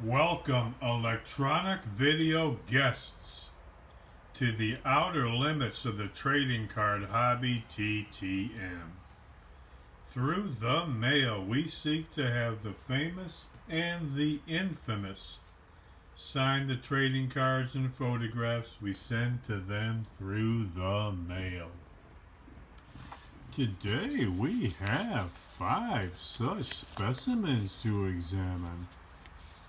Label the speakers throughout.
Speaker 1: Welcome, electronic video guests, to the outer limits of the trading card hobby TTM. Through the mail, we seek to have the famous and the infamous sign the trading cards and photographs we send to them through the mail. Today we have 5 such specimens to examine.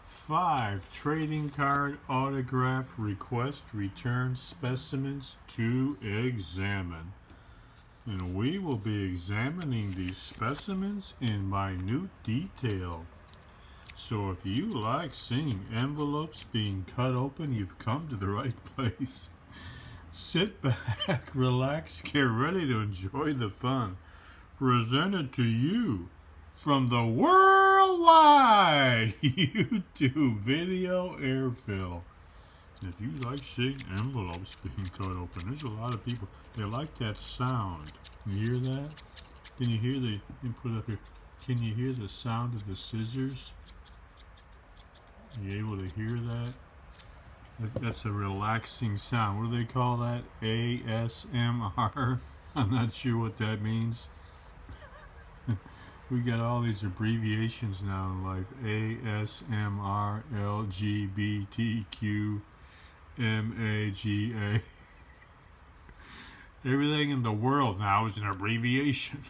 Speaker 1: 5 trading card autograph request return specimens to examine. And we will be examining these specimens in minute detail. So if you like seeing envelopes being cut open, you've come to the right place. Sit back, relax, get ready to enjoy the fun. Presented to you from the worldwide YouTube video airfill. If you like seeing envelopes being cut open, there's a lot of people, they like that sound. You hear that? Can you hear the, let me put it up here. Can you hear the sound of the scissors? Are you able to hear that? That's a relaxing sound. What do they call that? ASMR? I'm not sure what that means. We got all these abbreviations now in life. ASMR, LGBTQ, MAGA. Everything in the world now is an abbreviation.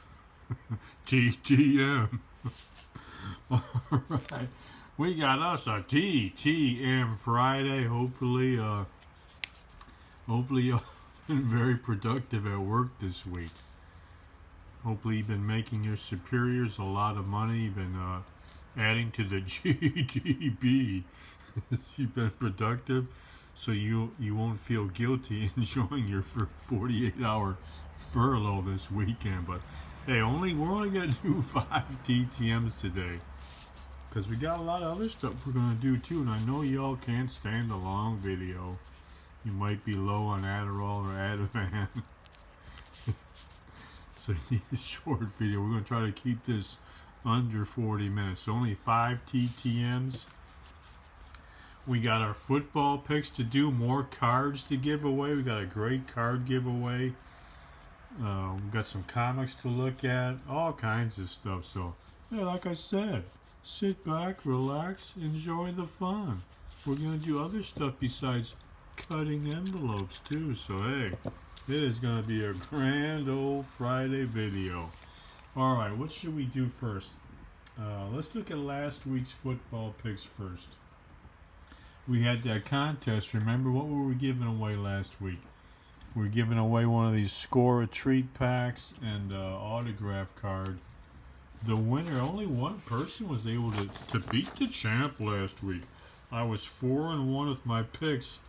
Speaker 1: TTM. Alright. We got us a TTM Friday. Hopefully you've been very productive at work this week. Hopefully you've been making your superiors a lot of money. You've been adding to the GDP. You've been productive, so you won't feel guilty enjoying your 48-hour furlough this weekend. But hey, we're only gonna do 5 TTMs today, because we got a lot of other stuff we're gonna do too. And I know y'all can't stand a long video. You might be low on Adderall or Ativan. So you need a short video. We're going to try to keep this under 40 minutes. So only 5 TTMs. We got our football picks to do, more cards to give away. We got a great card giveaway. We got some comics to look at, all kinds of stuff. So, yeah, like I said, sit back, relax, enjoy the fun. We're going to do other stuff besides cutting envelopes too. So, hey, it is going to be a grand old Friday video. Alright, what should we do first? Let's look at last week's football picks first. We had that contest. Remember, what were we giving away last week? We were giving away one of these Score a Treat packs and autograph card. The winner, only one person was able to beat the champ last week. I was 4-1 with my picks.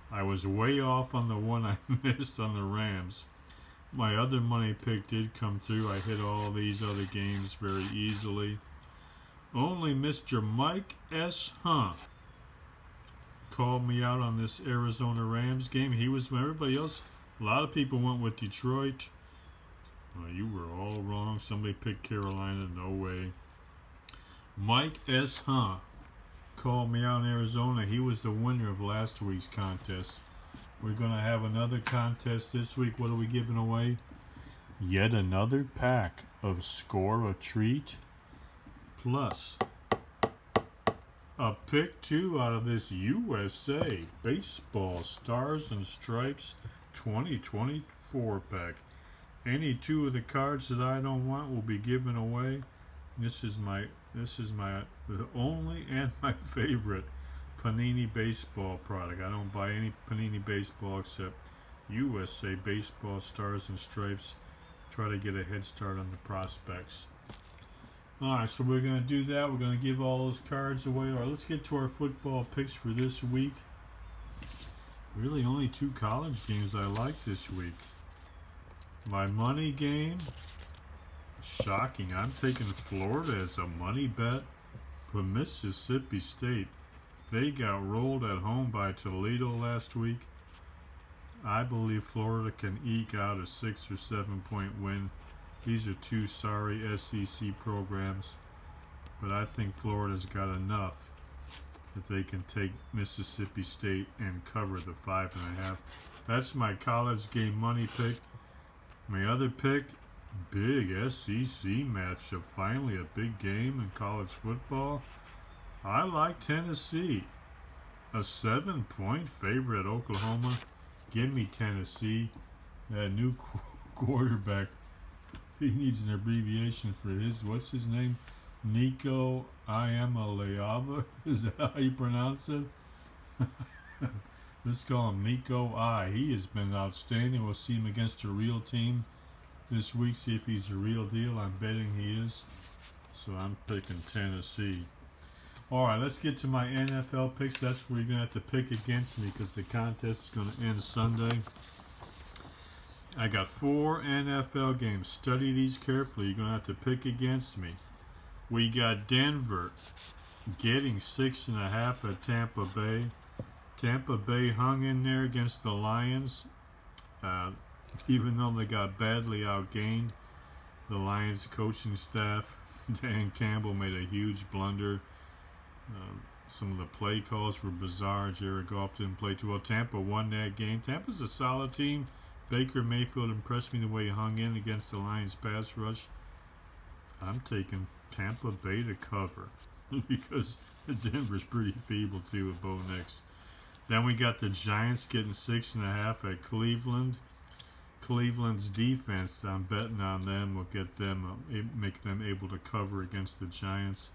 Speaker 1: I was way off on the one I missed on the Rams. My other money pick did come through. I hit all these other games very easily. Only Mr. Mike S. Hunt called me out on this Arizona Rams game. He was, everybody else, a lot of people went with Detroit. You were all wrong. Somebody picked Carolina. No way. Mike S. Hunt called me out in Arizona. He was the winner of last week's contest. We're going to have another contest this week. What are we giving away? Yet another pack of Score a Treat, plus a pick 2 out of this USA Baseball Stars and Stripes 2024 pack. Any 2 of the cards that I don't want will be given away. This is the only and my favorite Panini baseball product. I don't buy any Panini baseball except USA Baseball Stars and Stripes. Try to get a head start on the prospects. Alright, so we're going to do that. We're going to give all those cards away. Alright, let's get to our football picks for this week. Really only 2 college games I like this week. My money game, shocking. I'm taking Florida as a money bet. But Mississippi State, they got rolled at home by Toledo last week. I believe Florida can eke out a 6 or 7 point win. These are 2 sorry SEC programs, but I think Florida's got enough that they can take Mississippi State and cover the 5.5. That's my college game money pick. My other pick, big SEC matchup. Finally, a big game in college football. I like Tennessee. A 7-point favorite at Oklahoma. Give me Tennessee. That new quarterback, he needs an abbreviation for his, what's his name? Nico Iamaleava? Is that how you pronounce it? Let's call him Nico I. He has been outstanding. We'll see him against a real team this week. See if he's a real deal. I'm betting he is. So I'm picking Tennessee. Alright, let's get to my NFL picks. That's where you're going to have to pick against me because the contest is going to end Sunday. I got 4 NFL games. Study these carefully. You're going to have to pick against me. We got Denver getting 6.5 at Tampa Bay. Tampa Bay hung in there against the Lions. Even though they got badly outgained, the Lions coaching staff, Dan Campbell, made a huge blunder. Some of the play calls were bizarre. Jared Goff didn't play too well. Tampa won that game. Tampa's a solid team. Baker Mayfield impressed me the way he hung in against the Lions pass rush. I'm taking Tampa Bay to cover because Denver's pretty feeble too at Bo Nix. Then we got the Giants getting 6.5 at Cleveland. Cleveland's defense, I'm betting on them, will get them, make them able to cover against the Giants.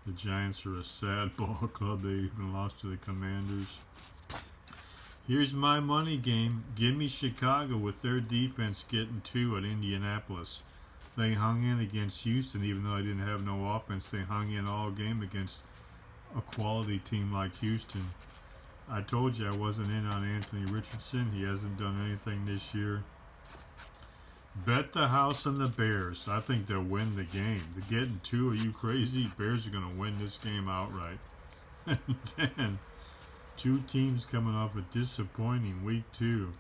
Speaker 1: The Giants are a sad ball club. They even lost to the Commanders. Here's my money game. Give me Chicago with their defense getting 2 at Indianapolis. They hung in against Houston, even though I didn't have no offense. They hung in all game against a quality team like Houston. I told you I wasn't in on Anthony Richardson. He hasn't done anything this year. Bet the house on the Bears. I think they'll win the game. They're getting 2. Are you crazy? Bears are going to win this game outright. And then 2 teams coming off a disappointing week 2.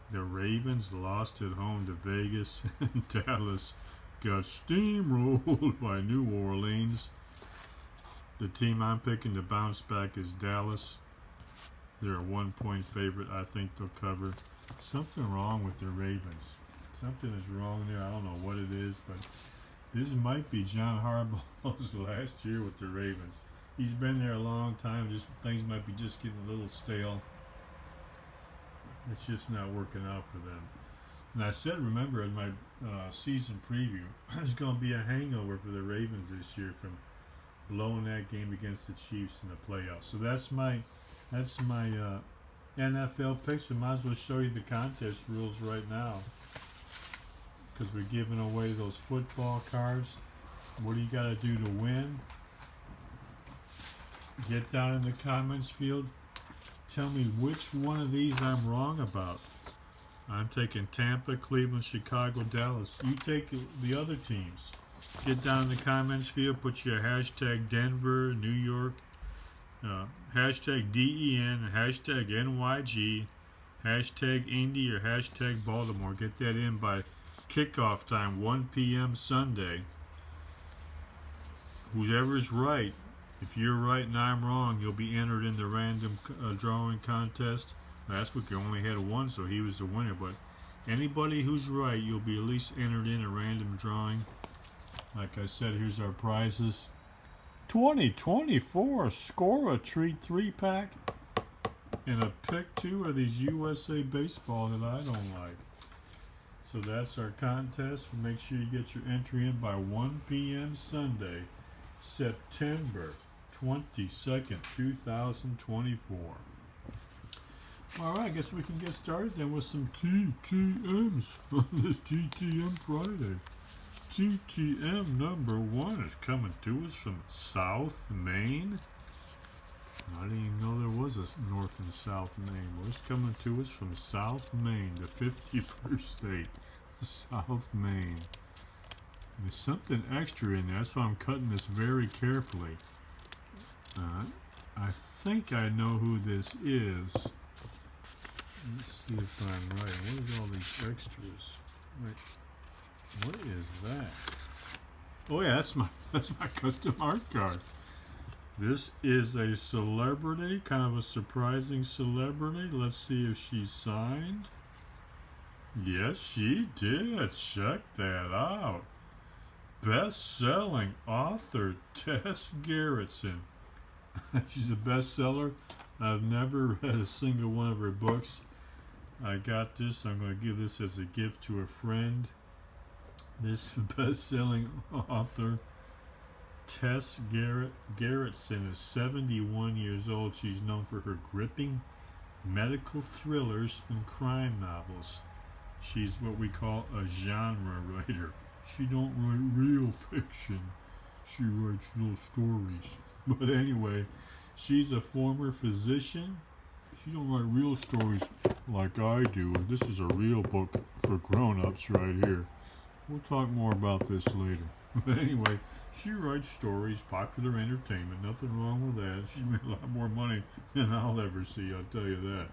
Speaker 1: The Ravens lost at home to Vegas, and Dallas got steamrolled by New Orleans. The team I'm picking to bounce back is Dallas. They're a 1-point favorite. I think they'll cover. Something wrong with the Ravens. Something is wrong there. I don't know what it is, but this might be John Harbaugh's last year with the Ravens. He's been there a long time. Just things might be just getting a little stale. It's just not working out for them. And I said, remember, in my season preview, there's going to be a hangover for the Ravens this year from blowing that game against the Chiefs in the playoffs. So that's my NFL picks. We might as well show you the contest rules right now, because we're giving away those football cards. What do you got to do to win? Get down in the comments field. Tell me which one of these I'm wrong about. I'm taking Tampa, Cleveland, Chicago, Dallas. You take the other teams. Get down in the comments field. Put your hashtag Denver, New York, hashtag DEN, hashtag NYG, hashtag Indy, or hashtag Baltimore. Get that in by kickoff time, 1 p.m. Sunday. Whoever's right, if you're right and I'm wrong, you'll be entered in the random drawing contest. Last week I only had 1, so he was the winner. But anybody who's right, you'll be at least entered in a random drawing. Like I said, here's our prizes. 2024 Score a Treat 3-pack and a pick 2 of these USA Baseball that I don't like. So that's our contest. Make sure you get your entry in by 1 p.m. Sunday, September 22nd, 2024. Alright, I guess we can get started then with some TTMs on this TTM Friday. TTM number 1 is coming to us from South Maine. I didn't even know there was a North and South Maine. Well, it's coming to us from South Maine, the 51st state. South Maine. There's something extra in there, so I'm cutting this very carefully. I think I know who this is. Let's see if I'm right. What is all these extras? Wait, what is that? Oh yeah, that's my custom art card. This is a celebrity, kind of a surprising celebrity. Let's see if she's signed. Yes, she did. Check that out. Best-selling author Tess Gerritsen. She's a bestseller. I've never read a single one of her books. I got this. I'm going to give this as a gift to a friend. This best-selling author Tess Gerritsen is 71 years old. She's known for her gripping medical thrillers and crime novels. She's what we call a genre writer. She don't write real fiction. She writes little stories. But anyway, she's a former physician. She don't write real stories like I do. This is a real book for grown-ups right here. We'll talk more about this later. But anyway, she writes stories, popular entertainment. Nothing wrong with that. She's made a lot more money than I'll ever see, I'll tell you that.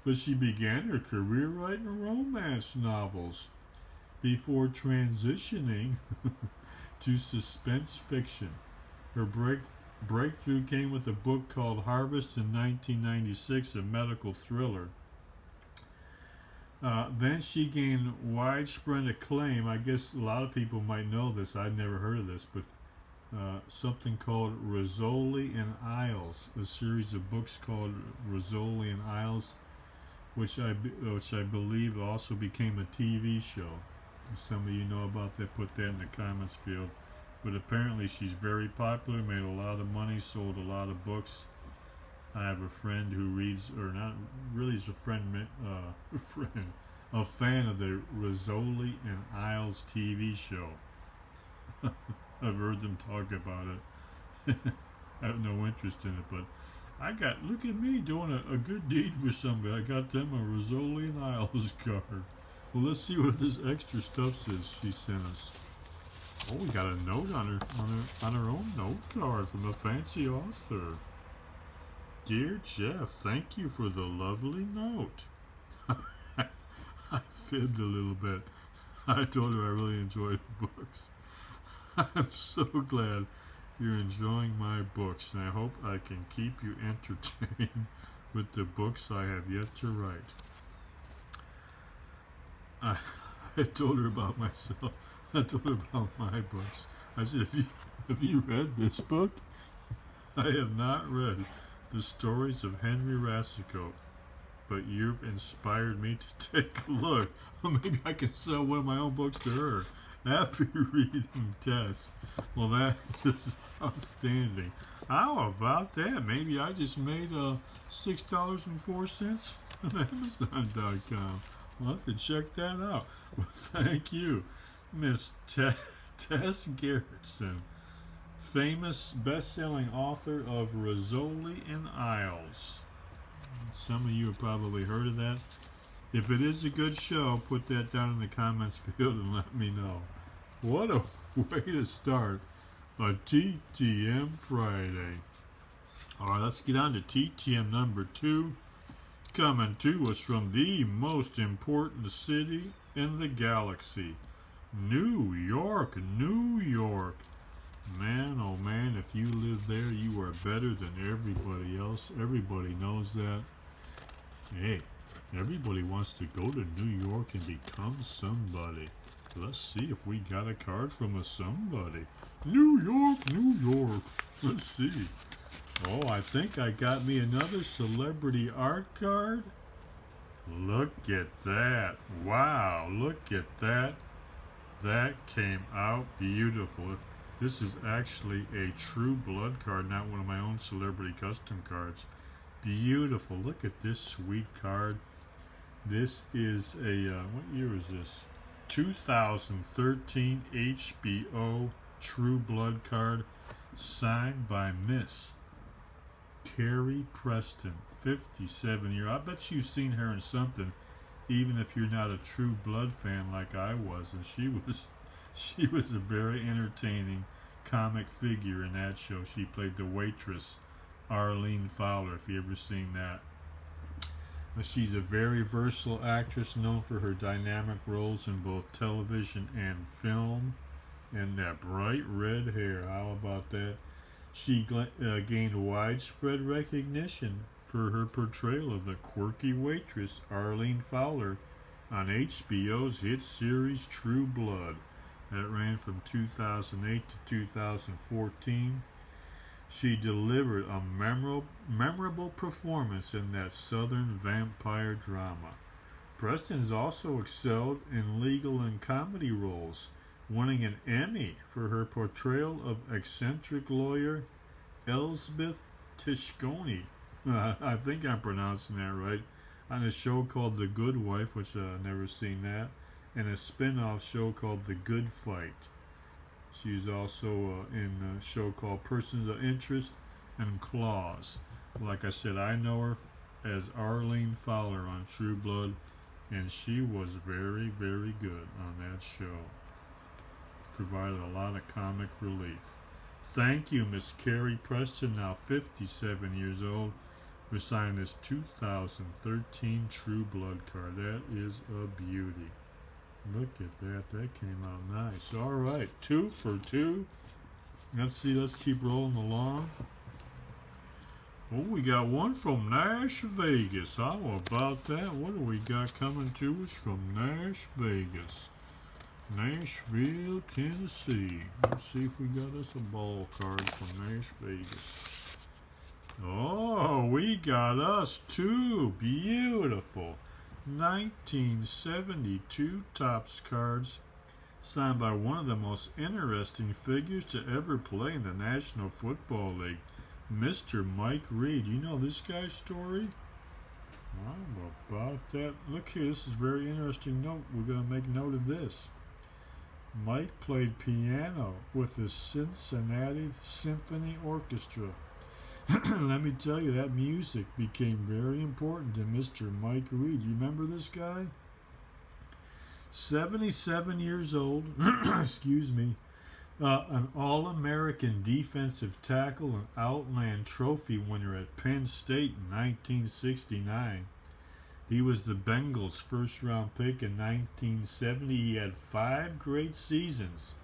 Speaker 1: But she began her career writing romance novels before transitioning to suspense fiction. Her breakthrough came with a book called Harvest in 1996, a medical thriller. Then she gained widespread acclaim. I guess a lot of people might know this. I'd never heard of this, but something called Rizzoli and Isles, a series of books called Rizzoli and Isles, which I believe also became a TV show. If some of you know about that, put that in the comments field. But apparently she's very popular, made a lot of money, sold a lot of books. I have a friend who reads, or not really, is a fan of the Rizzoli and Isles TV show. I've heard them talk about it. I have no interest in it, but look at me doing a good deed with somebody. I got them a Rizzoli and Isles card. Well, let's see what this extra stuff says she sent us. Oh, we got a note on her own note card from a fancy author. Dear Jeff, thank you for the lovely note. I fibbed a little bit. I told her I really enjoyed books. I'm so glad you're enjoying my books, and I hope I can keep you entertained with the books I have yet to write. I told her about myself. I told her about my books. I said, have you read this book? I have not read the stories of Henry Rassico, but you've inspired me to take a look. Well, maybe I can sell one of my own books to her. Happy reading, Tess. Well, that is outstanding. How about that? Maybe I just made $6.04 on Amazon.com. I'll have to check that out. Well, thank you, Miss Tess Gerritsen, famous best-selling author of Rizzoli and Isles. Some of you have probably heard of that. If it is a good show, put that down in the comments field and let me know. What a way to start a TTM Friday. Alright, let's get on to TTM number 2. Coming to us from the most important city in the galaxy, New York, New York. Man, oh man, if you live there, you are better than everybody else. Everybody knows that. Hey, everybody wants to go to New York and become somebody. Let's see if we got a card from a somebody. New York, New York. Let's see. Oh, I think I got me another celebrity art card. Look at that. Wow, look at that. That came out beautiful. This is actually a True Blood card, not one of my own celebrity custom cards. Beautiful. Look at this sweet card. This is a, what year is this? 2013 HBO True Blood card, signed by Miss Carrie Preston, 57 years. I bet you've seen her in something, even if you're not a True Blood fan like I was. And she was a very entertaining comic figure in that show. She played the waitress, Arlene Fowler, if you ever seen that. She's a very versatile actress, known for her dynamic roles in both television and film. And that bright red hair, how about that? She gained widespread recognition for her portrayal of the quirky waitress Arlene Fowler on HBO's hit series True Blood. That ran from 2008 to 2014. She delivered a memorable performance in that Southern vampire drama. Preston has also excelled in legal and comedy roles, winning an Emmy for her portrayal of eccentric lawyer Elspeth Tishkoni. I think I'm pronouncing that right. On a show called The Good Wife, which I've never seen that, and a spin-off show called The Good Fight. She's also in a show called Persons of Interest and Claws. Like I said, I know her as Arlene Fowler on True Blood, and she was very, very good on that show. Provided a lot of comic relief. Thank you, Miss Carrie Preston, now 57 years old, for signing this 2013 True Blood card. That is a beauty. Look at that. That came out nice. All right. 2 for 2. Let's see. Let's keep rolling along. Oh, we got one from Nash Vegas. How about that? What do we got coming to us from Nash Vegas? Nashville, Tennessee. Let's see if we got us a ball card from Nash Vegas. Oh, we got us two. Beautiful. 1972 Topps cards, signed by one of the most interesting figures to ever play in the National Football League, Mr. Mike Reed. You know this guy's story? How about that? Look here, this is a very interesting note. We're going to make note of this. Mike played piano with the Cincinnati Symphony Orchestra. Let me tell you, that music became very important to Mr. Mike Reed. You remember this guy? 77 years old, excuse me, an All-American defensive tackle and Outland Trophy winner at Penn State in 1969. He was the Bengals' first-round pick in 1970. He had 5 great seasons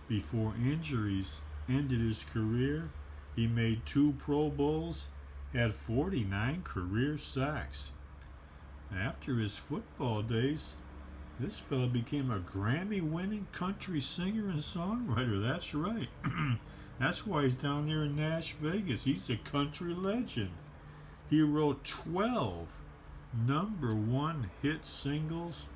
Speaker 1: before injuries ended his career. He made 2 Pro Bowls, had 49 career sacks. After his football days, this fella became a Grammy-winning country singer and songwriter. That's right. That's why he's down there in Nash Vegas. He's a country legend. He wrote 12 #1 hit singles.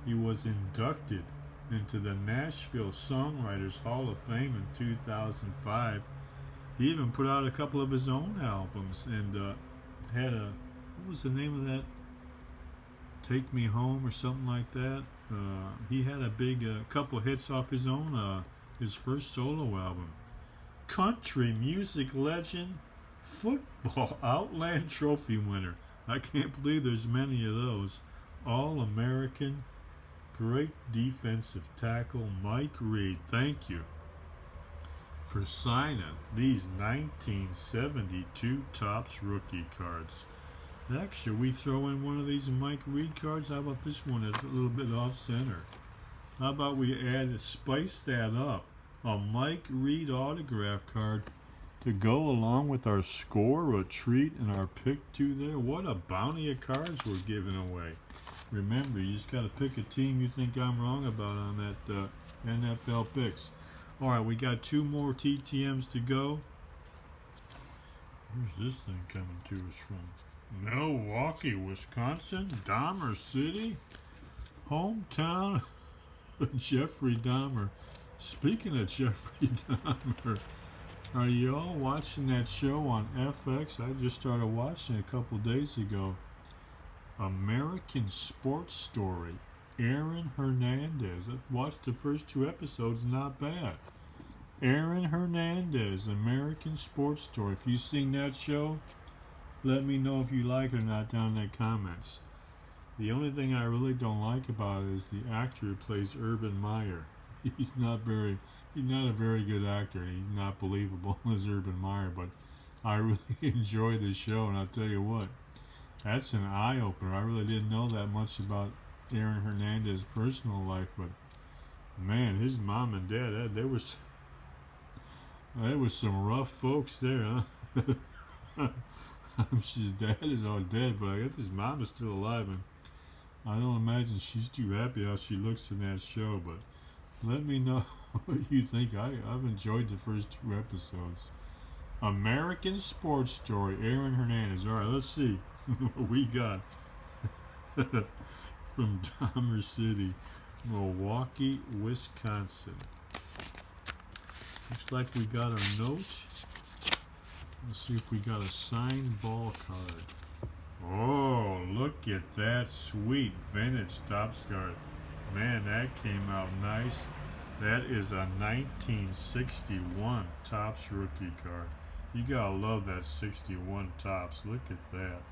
Speaker 1: He was inducted into the Nashville Songwriters Hall of Fame in 2005. He even put out a couple of his own albums and had a, what was the name of that? Take Me Home or something like that. He had a big couple of hits off his own, his first solo album. Country music legend, football Outland Trophy winner. I can't believe there's many of those. All-American, great defensive tackle, Mike Reed. Thank you for signing these 1972 Topps rookie cards. Heck, should we throw in one of these Mike Reed cards? How about this one that's a little bit off center? How about we spice that up? A Mike Reed autograph card to go along with our score, a treat, and our pick 2 there. What a bounty of cards we're giving away. Remember, you just got to pick a team you think I'm wrong about on that NFL picks. All right, we got 2 more TTMs to go. Where's this thing coming to us from? Milwaukee, Wisconsin, Dahmer City, hometown of Jeffrey Dahmer. Speaking of Jeffrey Dahmer, are you all watching that show on FX? I just started watching it a couple days ago. American Sports Story. Aaron Hernandez. I watched the first 2 episodes, not bad. Aaron Hernandez, American Sports Story. If you've seen that show, let me know if you like it or not down in the comments. The only thing I really don't like about it is the actor who plays Urban Meyer. He's not a very good actor. He's not believable as Urban Meyer, but I really enjoy the show, and I'll tell you what, that's an eye-opener. I really didn't know that much about Aaron Hernandez's personal life, but man, his mom and dad, There was some rough folks there, huh? His dad is all dead, but I guess his mom is still alive, and I don't imagine she's too happy how she looks in that show. But let me know what you think. I've enjoyed the first 2 episodes. American Sports Story, Aaron Hernandez. All right, let's see what we got from Dahmer City, Milwaukee, Wisconsin. Looks like we got our note. Let's see if we got a signed ball card. Oh, look at that sweet vintage Topps card. Man, that came out nice. That is a 1961 Topps rookie card. You gotta love that 61 Topps. Look at that.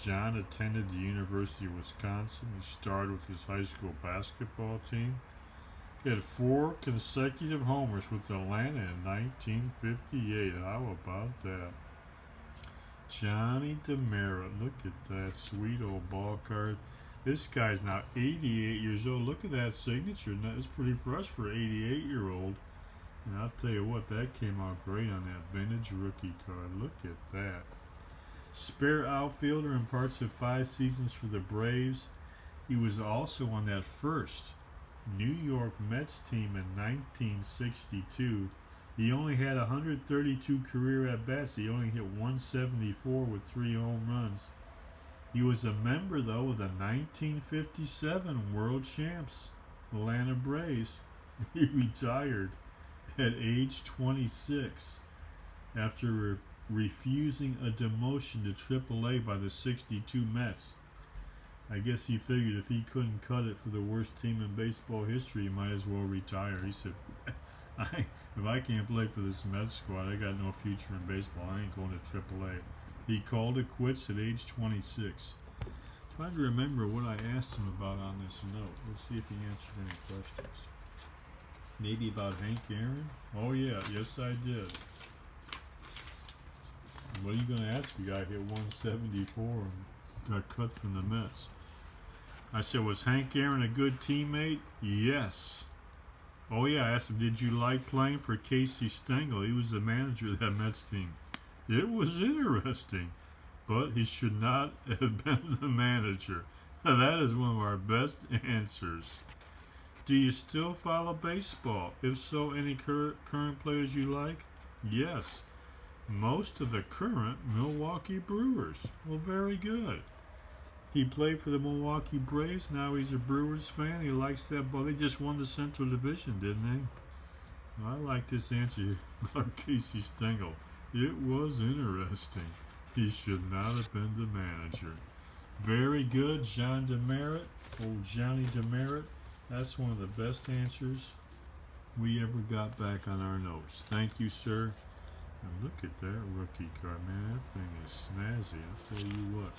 Speaker 1: John attended the University of Wisconsin. He started with his high school basketball team. He had 4 consecutive homers with Atlanta in 1958. How about that? Johnny DeMeritt. Look at that sweet old ball card. This guy's now 88 years old. Look at that signature. It's pretty fresh for an 88-year-old. And I'll tell you what, that came out great on that vintage rookie card. Look at that. Spare outfielder in parts of 5 seasons for the Braves. He was also on that first New York Mets team in 1962. He only had 132 career at-bats. He only hit 174 with 3 home runs. He was a member, though, of the 1957 World Champs, Atlanta Braves. He retired at age 26 after refusing a demotion to AAA by the 62 Mets. I guess he figured if he couldn't cut it for the worst team in baseball history, he might as well retire. He said, if I can't play for this Mets squad, I got no future in baseball. I ain't going to AAA. He called it quits at age 26. Trying to remember what I asked him about on this note. Let's see if he answered any questions. Maybe about Hank Aaron? Oh yeah, yes I did. What are you going to ask? The guy hit 174 and got cut from the Mets. I said, was Hank Aaron a good teammate? Yes. Oh yeah, I asked him, did you like playing for Casey Stengel? He was the manager of that Mets team. It was interesting, but he should not have been the manager. That is one of our best answers. Do you still follow baseball? If so, any current players you like? Yes. Most of the current Milwaukee Brewers. Well, very good. He played for the Milwaukee Braves. Now he's a Brewers fan. He likes that ball. They just won the Central Division, didn't they? I like this answer about Casey Stengel. It was interesting. He should not have been the manager. Very good, John DeMeritt. Old Johnny DeMeritt. That's one of the best answers we ever got back on our notes. Thank you, sir. And look at that rookie card, man. That thing is snazzy. I'll tell you what.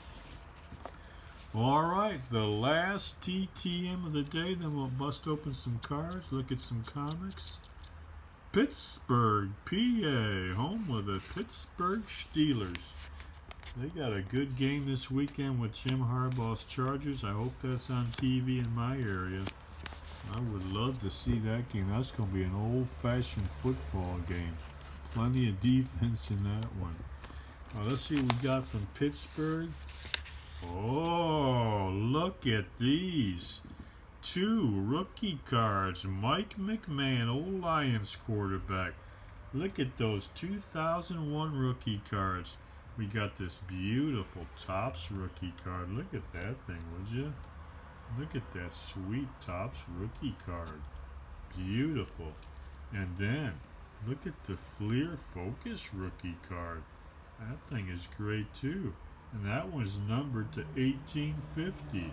Speaker 1: All right, the last TTM of the day. Then we'll bust open some cards, look at some comics. Pittsburgh, PA, home of the Pittsburgh Steelers. They got a good game this weekend with Jim Harbaugh's Chargers. I hope that's on TV in my area. I would love to see that game. That's going to be an old-fashioned football game. Plenty of defense in that one. Now let's see what we got from Pittsburgh. Oh, look at these. 2 rookie cards. Mike McMahon, old Lions quarterback. Look at those 2001 rookie cards. We got this beautiful Topps rookie card. Look at that thing, would you? Look at that sweet Topps rookie card. Beautiful. And then, look at the Fleer Focus rookie card. That thing is great too. And that one's numbered to 1850.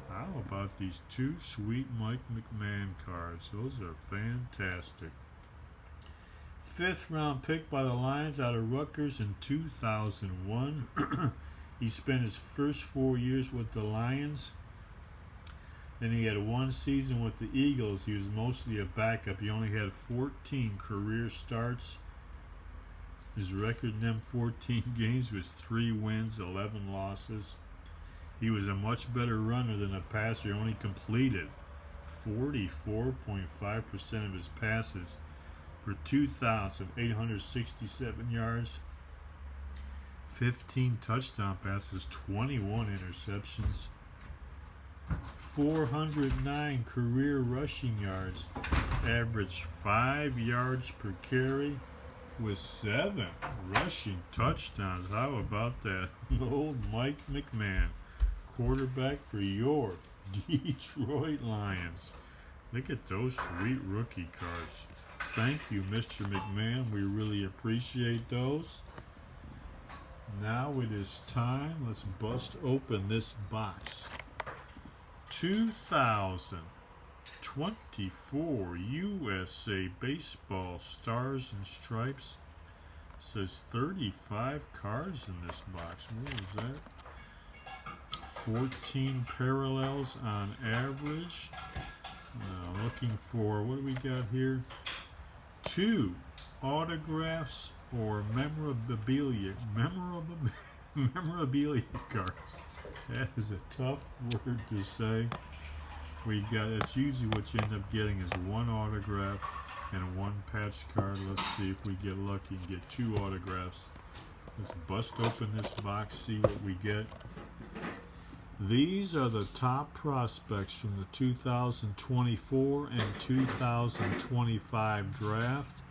Speaker 1: How about these 2 sweet Mike McMahon cards? Those are fantastic. 5th round pick by the Lions out of Rutgers in 2001. He spent his first 4 years with the Lions. Then he had 1 season with the Eagles. He was mostly a backup. He only had 14 career starts. His record in them 14 games was 3 wins, 11 losses. He was a much better runner than a passer. He only completed 44.5% of his passes for 2,867 yards, 15 touchdown passes, 21 interceptions, 409 career rushing yards, averaged 5 yards per carry with 7 rushing touchdowns. How about that? Old Mike McMahon, quarterback for your Detroit Lions. Look at those sweet rookie cards. Thank you, Mr. McMahon. We really appreciate those. Now it is time. Let's bust open this box. 2024 USA Baseball Stars and Stripes. Says 35 cards in this box. What is that? 14 parallels on average. Looking for, what do we got here? 2 autographs or memorabilia cards. That is a tough word to say. We got, it's usually what you end up getting is 1 autograph and 1 patch card. Let's see if we get lucky and get 2 autographs. Let's bust open this box, see what we get. These are the top prospects from the 2024 and 2025 draft.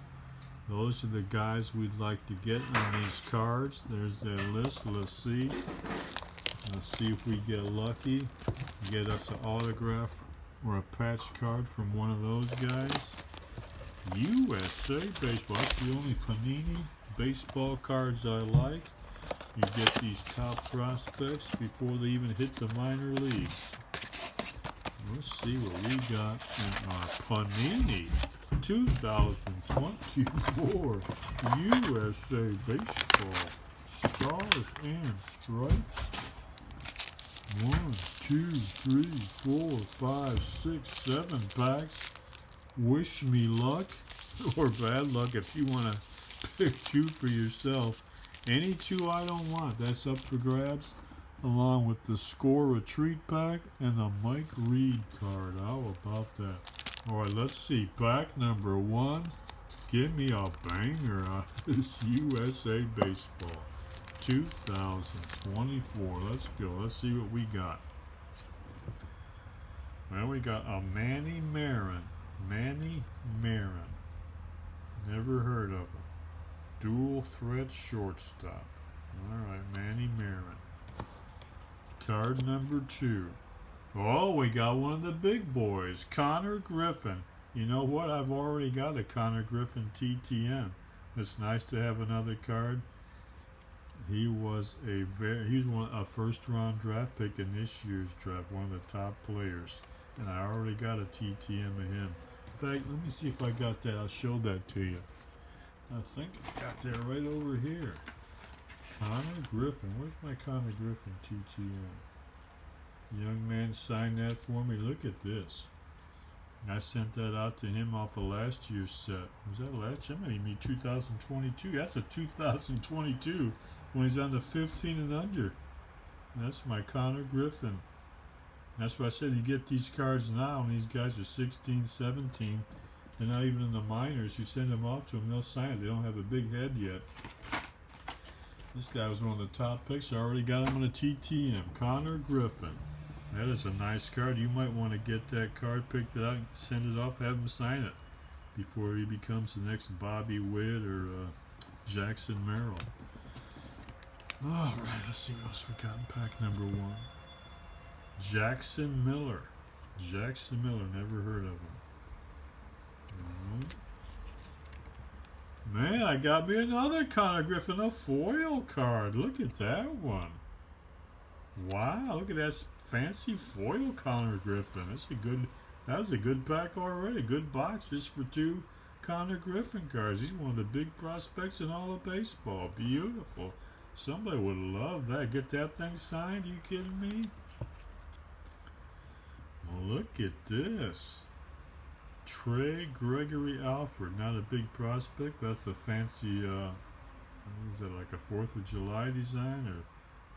Speaker 1: Those are the guys we'd like to get on these cards. There's their list. Let's see. Let's see if we get lucky. Get us an autograph or a patch card from one of those guys. USA Baseball. That's the only Panini baseball cards I like. You get these top prospects before they even hit the minor leagues. Let's see what we got in our Panini 2024 USA Baseball Stars and Stripes. 1, 2, 3, 4, 5, 6, 7 packs. Wish me luck or bad luck if you want to pick 2 for yourself. Any 2 I don't want, that's up for grabs, along with the Score Retreat pack and the Mike Reed card. How about that? All right, let's see. Pack number 1. Give me a banger on this USA Baseball 2024. Let's go. Let's see what we got. Well, we got a Manny Marin. Never heard of him. Dual threat shortstop. Alright, Manny Marin. Card number 2. Oh, we got one of the big boys. Connor Griffin. You know what? I've already got a Connor Griffin TTM. It's nice to have another card. He was a first round draft pick in this year's draft. One of the top players. And I already got a TTM of him. In fact, let me see if I got that. I'll show that to you. I think I got that right over here. Connor Griffin. Where's my Connor Griffin TTM? Young man signed that for me. Look at this. I sent that out to him off of last year's set. Was that last year? That might be 2022. That's a 2022 when he's on the 15 and under. That's my Connor Griffin. That's why I said you get these cards now, and these guys are 16, 17. They're not even in the minors. You send them off to them, they'll sign it. They don't have a big head yet. This guy was one of the top picks. I already got him on a TTM. Connor Griffin. That is a nice card. You might want to get that card, picked it out, and send it off, have him sign it before he becomes the next Bobby Witt or Jackson Merrill. All right, let's see what else we got in pack number 1. Jackson Miller. Never heard of him. Man, I got me another Connor Griffin, a foil card. Look at that one. Wow, look at that fancy foil Connor Griffin. That was a good pack already. Good box just for 2 Connor Griffin cards. He's one of the big prospects in all of baseball. Beautiful. Somebody would love that. Get that thing signed? Are you kidding me? Well, look at this. Trey Gregory Alford. Not a big prospect. That's a fancy, what is that, like a 4th of July design? Or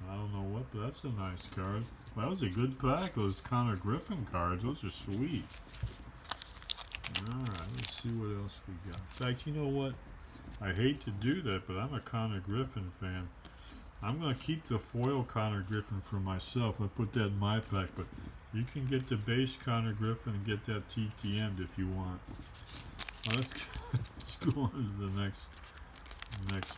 Speaker 1: I don't know what, but that's a nice card. Well, that was a good pack. Those Connor Griffin cards. Those are sweet. Alright, let's see what else we got. In fact, you know what? I hate to do that, but I'm a Connor Griffin fan. I'm going to keep the foil Connor Griffin for myself. I put that in my pack, but you can get the base Connor Griffin and get that TTM'd if you want. Well, let's go on to the next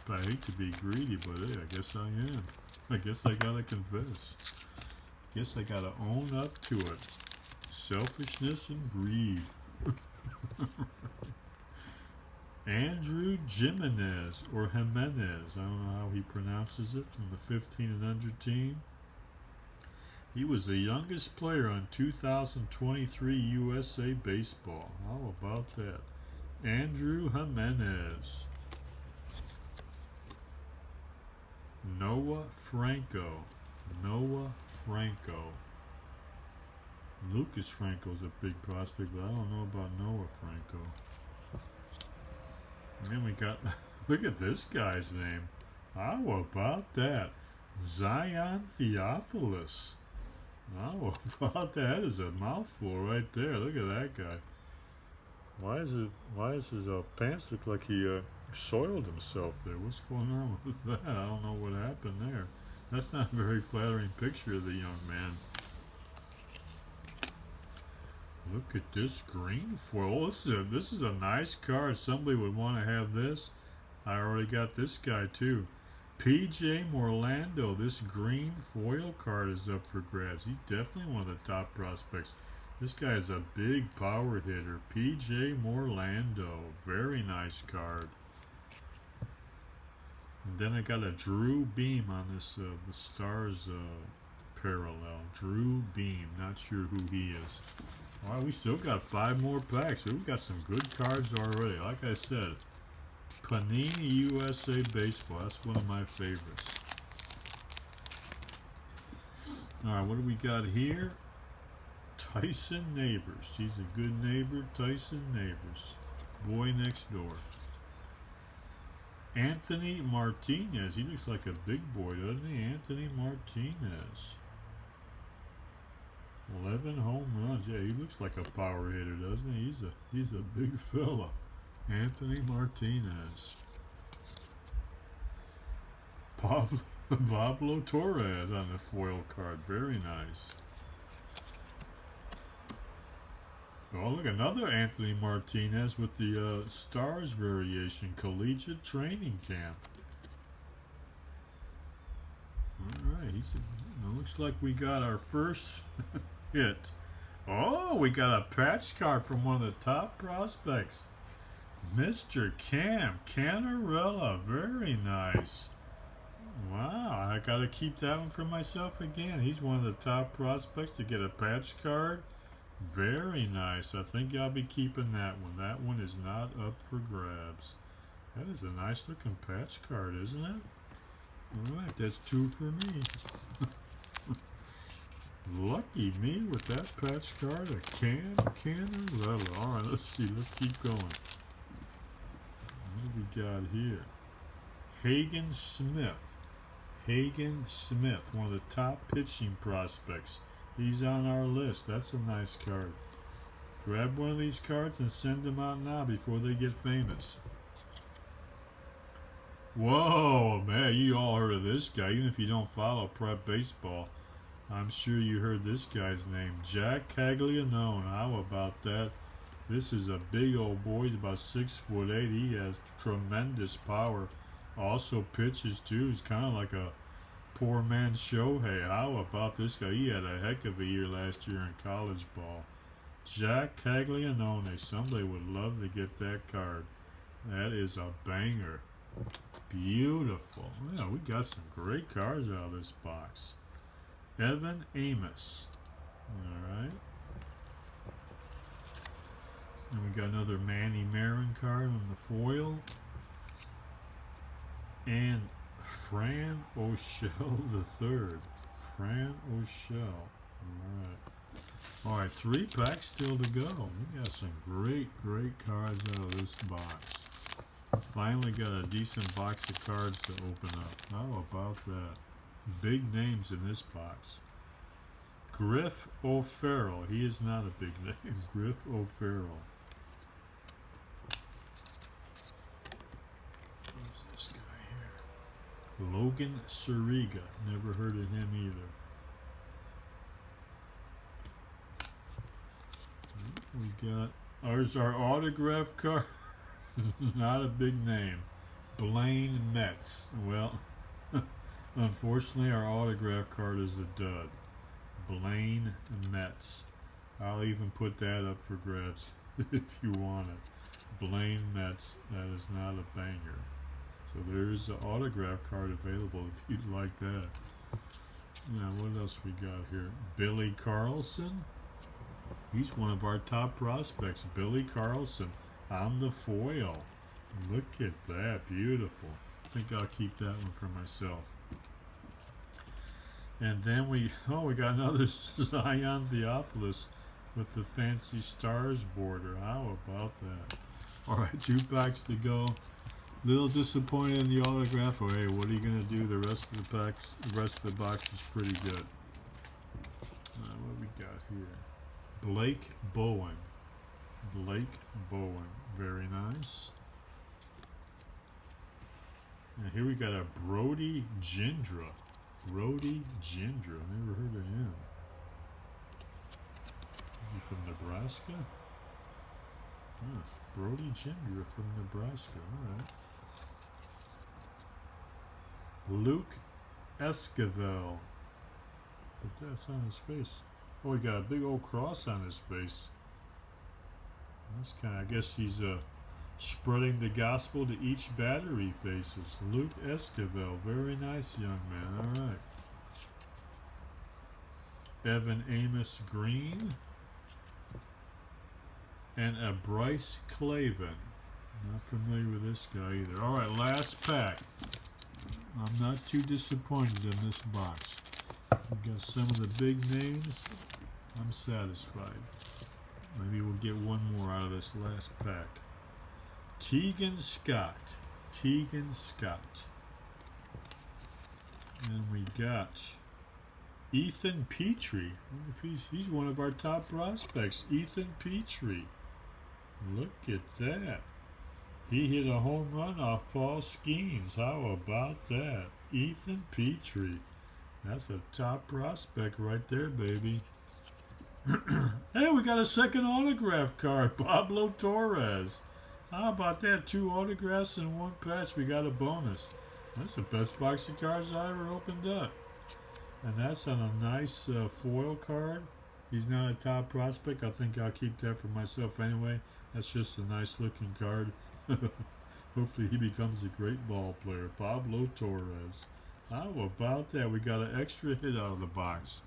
Speaker 1: pack. I hate to be greedy, but hey, I guess I am. I guess I gotta confess. Guess I gotta own up to it. Selfishness and greed. Andrew Jimenez, or Jimenez, I don't know how he pronounces it, from the 15 and under team. He was the youngest player on 2023 USA Baseball. How about that? Andrew Jimenez. Noah Franco. Lucas Franco's a big prospect, but I don't know about Noah Franco. And then we got, look at this guy's name. How about that? Zion Theophilus. How about that? That is a mouthful right there. Look at that guy. Why does his pants look like he soiled himself there? What's going on with that? I don't know what happened there. That's not a very flattering picture of the young man. Look at this green foil. This is a nice card. Somebody would want to have this. I already got this guy too. PJ Morlando. This green foil card is up for grabs. He's definitely one of the top prospects. This guy is a big power hitter. PJ Morlando. Very nice card. And then I got a Drew Beam on this the Stars parallel. Drew Beam. Not sure who he is. All right, we still got 5 more packs. We've got some good cards already. Like I said, Panini USA Baseball. That's one of my favorites. All right, what do we got here? Tyson Neighbors. He's a good neighbor. Tyson Neighbors. Boy next door. Anthony Martinez. He looks like a big boy, doesn't he? Anthony Martinez. 11 home runs. Yeah, he looks like a power hitter, doesn't he? He's a big fella. Anthony Martinez. Pablo Torres on the foil card. Very nice. Oh, look, another Anthony Martinez with the Stars variation. Collegiate Training Camp. All right. Looks like we got our first hit. Oh, we got a patch card from one of the top prospects. Mr. Cam Canarella. Very nice. Wow, I got to keep that one for myself again. He's one of the top prospects to get a patch card. Very nice. I think I'll be keeping that one. That one is not up for grabs. That is a nice looking patch card, isn't it? Alright, that's 2 for me. Lucky me with that patch card. A Canarella. Alright, let's see. Let's keep going. What do we got here? Hagen Smith. Hagen Smith, one of the top pitching prospects. He's on our list. That's a nice card. Grab one of these cards and send them out now before they get famous. Whoa, man, you all heard of this guy. Even if you don't follow prep baseball, I'm sure you heard this guy's name. Jack Caglianone. How about that? This is a big old boy. He's about 6'8". He has tremendous power. Also pitches too. He's kind of like a poor man's Shohei. How about this guy? He had a heck of a year last year in college ball. Jack Caglianone. Somebody would love to get that card. That is a banger. Beautiful. Yeah, we got some great cards out of this box. Evan Amos. Alright. And we got another Manny Marin card on the foil. And Fran O'Shell III. Fran O'Shell. Alright, 3 packs still to go. We got some great cards out of this box. Finally got a decent box of cards to open up. How about that? Big names in this box. Griff O'Farrell. He is not a big name. Griff O'Farrell. Logan Suriga. Never heard of him either. We got ours, our autograph card. Not a big name. Blaine Metz. Well, unfortunately, our autograph card is a dud. Blaine Metz. I'll even put that up for grabs if you want it. Blaine Metz. That is not a banger. So there's an autograph card available if you'd like that. Now, what else we got here? Billy Carlson. He's one of our top prospects. Billy Carlson on the foil. Look at that. Beautiful. I think I'll keep that one for myself. And then we got another Zion Theophilus with the fancy stars border. How about that? All right, 2 packs to go. Little disappointed in the autograph. Oh, hey, what are you gonna do? The rest of the packs, the rest of the box is pretty good. What we got here? Blake Bowen. Blake Bowen. Very nice. And here we got a Brody Gindra. Brody Gindra. Never heard of him. Is he from Nebraska? Huh. Brody Gindra from Nebraska. All right. Luke Esquivel. But that's on his face. Oh, he got a big old cross on his face. That's kind of, I guess he's spreading the gospel to each batter he faces. Luke Esquivel. Very nice young man. All right. Evan Amos Green. And a Bryce Clavin. Not familiar with this guy either. All right, last pack. I'm not too disappointed in this box. We've got some of the big names. I'm satisfied. Maybe we'll get one more out of this last pack. Tegan Scott. Tegan Scott. And we got Ethan Petrie. If he's one of our top prospects. Ethan Petrie. Look at that. He hit a home run off Paul Skeens. How about that? Ethan Petrie. That's a top prospect right there, baby. Hey, we got a second autograph card. Pablo Torres. How about that? 2 autographs in 1 patch. We got a bonus. That's the best box of cards I ever opened up. And that's on a nice foil card. He's not a top prospect. I think I'll keep that for myself anyway. That's just a nice looking card. Hopefully he becomes a great ball player. Pablo Torres. How about that? We got an extra hit out of the box.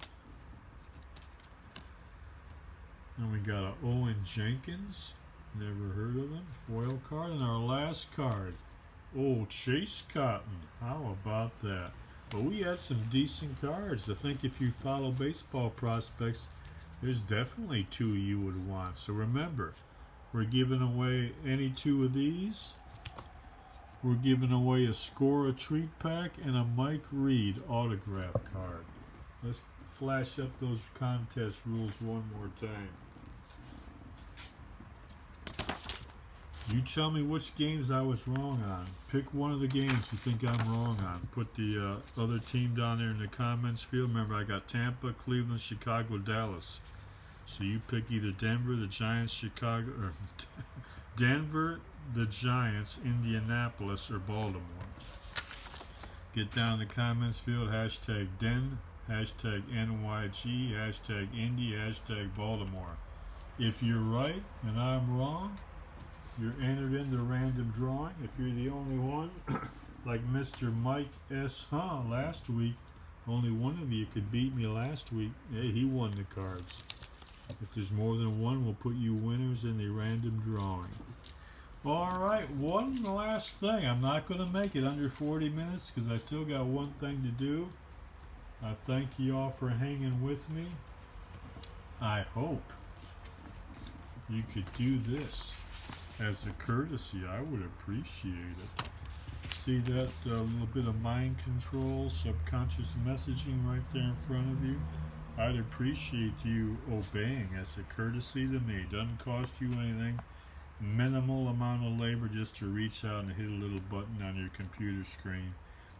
Speaker 1: And we got a Owen Jenkins. Never heard of him. Foil card. And our last card. Oh, Chase Cotton. How about that? But we had some decent cards. I think if you follow baseball prospects, there's definitely 2 you would want. So remember, we're giving away any 2 of these. We're giving away a Score a Treat pack and a Mike Reed autograph card. Let's flash up those contest rules one more time. You tell me which games I was wrong on. Pick one of the games you think I'm wrong on. Put the other team down there in the comments field. Remember, I got Tampa, Cleveland, Chicago, Dallas. So you pick either Denver, the Giants, Chicago, or Denver, the Giants, Indianapolis, or Baltimore. Get down in the comments field. Hashtag Den, hashtag NYG, hashtag Indy, hashtag Baltimore. If you're right and I'm wrong, you're entered into random drawing. If you're the only one, like Mr. Mike S. Last week, only one of you could beat me last week. Hey, he won the cards. If there's more than one, we'll put you winners in the random drawing. All right, one last thing. I'm not going to make it under 40 minutes because I still got one thing to do. I thank you all for hanging with me. I hope you could do this as a courtesy. I would appreciate it. See that little bit of mind control, subconscious messaging right there in front of you? I'd appreciate you obeying as a courtesy to me. Doesn't cost you anything. Minimal amount of labor just to reach out and hit a little button on your computer screen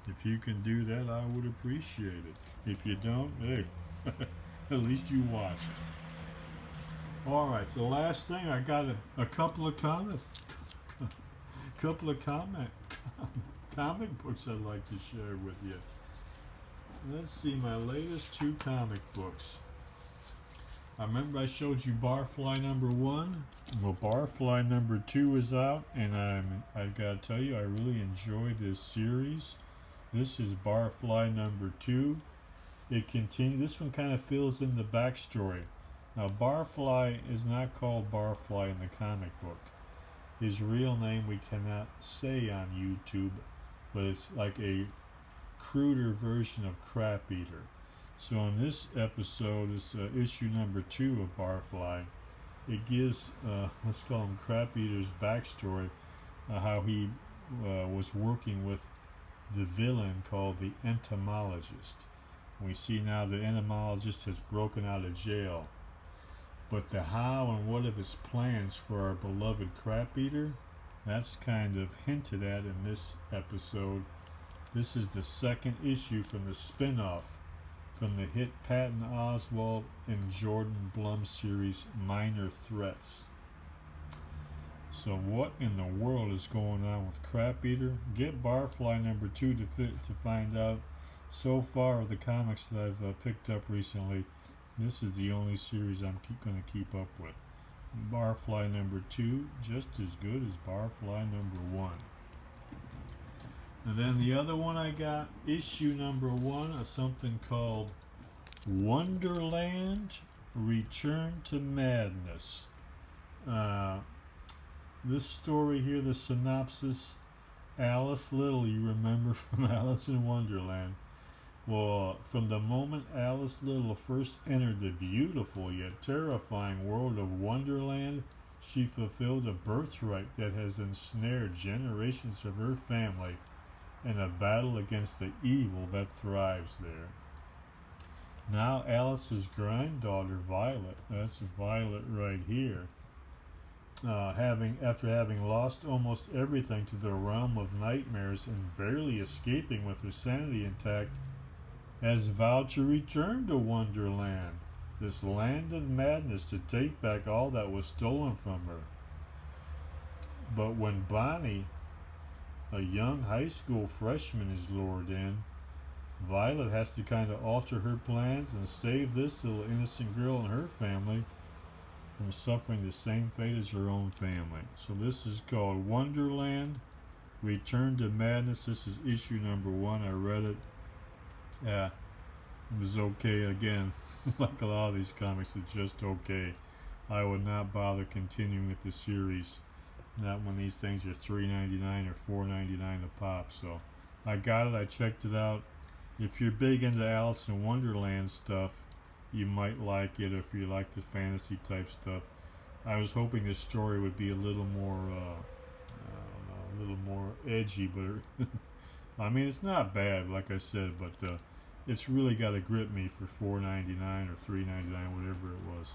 Speaker 1: If you can do that, I would appreciate it. If you don't, hey, at least you watched. All right, so the last thing, I got a couple of comments, couple of comic books I'd like to share with you. Let's see, my latest 2 comic books. I remember I showed you Barfly number 1. Well, Barfly number 2 is out, and I gotta tell you, I really enjoyed this series. This is Barfly number 2. It continues. This one kind of fills in the backstory. Now, Barfly is not called Barfly in the comic book. His real name we cannot say on YouTube, but it's like a cruder version of Crap Eater. So in this episode, this issue number 2 of Barfly, it gives, let's call him Crap Eater's backstory, how he was working with the villain called the entomologist. We see now the entomologist has broken out of jail. But the how and what of his plans for our beloved Crap Eater, that's kind of hinted at in this episode. This is the 2nd issue from the spin-off from the hit Patton Oswalt and Jordan Blum series Minor Threats. So what in the world is going on with Crap Eater? Get Barfly number 2 to find out. So far, the comics that I've picked up recently, this is the only series I'm going to keep up with. Barfly number 2, just as good as Barfly number 1. And then the other one I got, issue number 1 of something called Wonderland Return to Madness. This story here, the synopsis, Alice Little, you remember from Alice in Wonderland. Well, from the moment Alice Little first entered the beautiful yet terrifying world of Wonderland, she fulfilled a birthright that has ensnared generations of her family in a battle against the evil that thrives there. Now Alice's granddaughter Violet, that's Violet right here, after having lost almost everything to the realm of nightmares and barely escaping with her sanity intact, has vowed to return to Wonderland, this land of madness, to take back all that was stolen from her. But when Bonnie, a young high school freshman, is lured in, Violet has to kind of alter her plans and save this little innocent girl and her family from suffering the same fate as her own family. So this is called Wonderland Return to Madness. This is issue number 1. I read it. Yeah, it was okay. Again, like a lot of these comics, it's just okay. I would not bother continuing with the series, not when these things are $3.99 or $4.99 a pop. So I got it. I checked it out. If you're big into Alice in Wonderland stuff, you might like it. If you like the fantasy type stuff, I was hoping this story would be a little more, a little more edgy, but I mean, it's not bad, like I said, but it's really got to grip me for $4.99 or $3.99, whatever it was.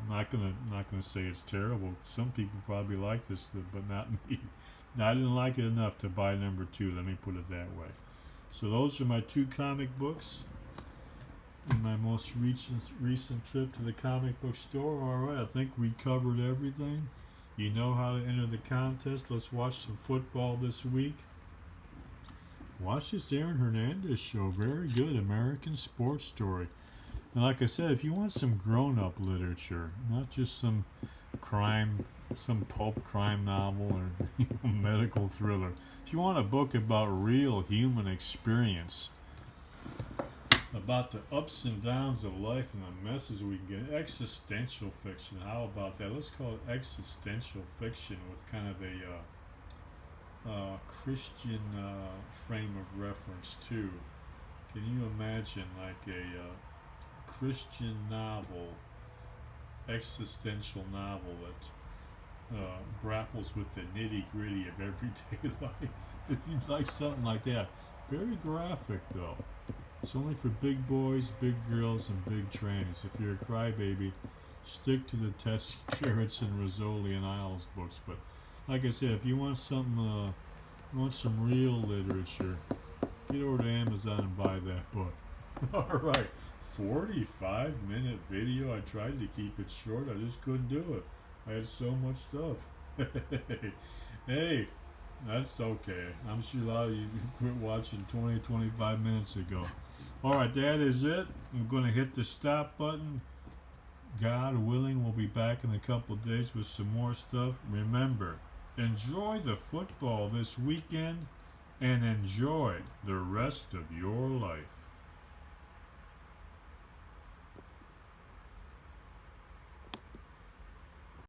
Speaker 1: I'm not gonna say it's terrible. Some people probably like this, but not me. I didn't like it enough to buy number 2. Let me put it that way. So those are my 2 comic books in my most recent trip to the comic book store. All right, I think we covered everything. You know how to enter the contest. Let's watch some football this week. Watch this Aaron Hernandez show. Very good American sports story. And like I said, if you want some grown-up literature, not just some crime, some pulp crime novel or medical thriller. If you want a book about real human experience, about the ups and downs of life and the messes we get, existential fiction. How about that? Let's call it existential fiction with kind of a Christian frame of reference too. Can you imagine like a Christian novel, existential novel that grapples with the nitty-gritty of everyday life? If you'd like something like that, very graphic though. It's only for big boys, big girls, and big trannies. If you're a crybaby, stick to the Tess Carrots and Rizzoli and Isles books. But like I said, if you want something, you want some real literature, Get over to Amazon and buy that book. All right, 45-minute video. I tried to keep it short. I just couldn't do it. I had so much stuff. Hey, that's okay. I'm sure a lot of you quit watching 25 minutes ago. All right, that is it. I'm going to hit the stop button. God willing, we'll be back in a couple days with some more stuff. Remember, enjoy the football this weekend and enjoy the rest of your life.